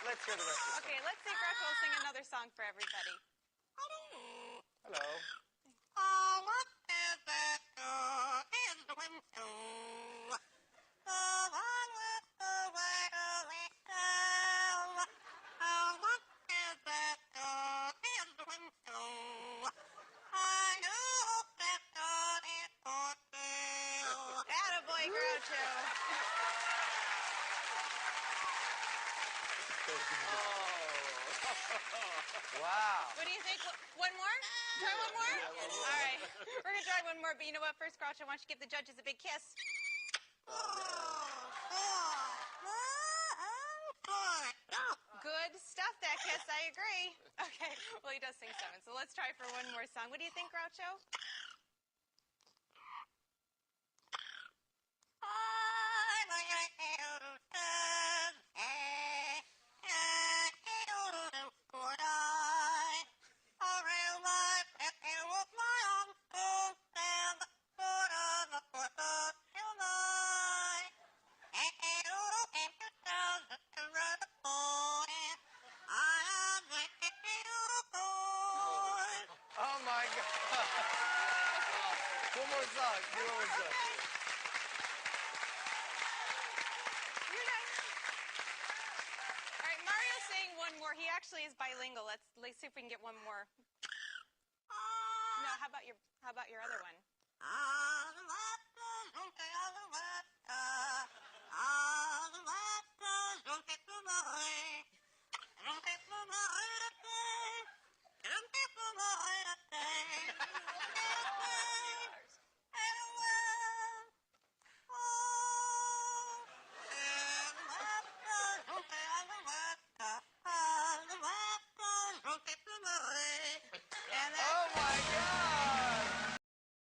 let's hear the rest of the song. Okay, let's see if Groucho will sing another song for everybody. Hello. What is that in the window? What is that in the window? I know that God is for sale. Attaboy, Groucho. Wow. What do you think? One more? Try one more? All right. We're going to try one more, but you know what? First, Groucho, why don't you give the judges a big kiss? Good stuff, that kiss. I agree. Okay. Well, he does sing 7, so let's try for one more song. What do you think, Groucho? Oh my God. One more song. Do one more song. You're done. All right, Mario's saying one more. He actually is bilingual. Let's see if we can get one more. No, how about your other one?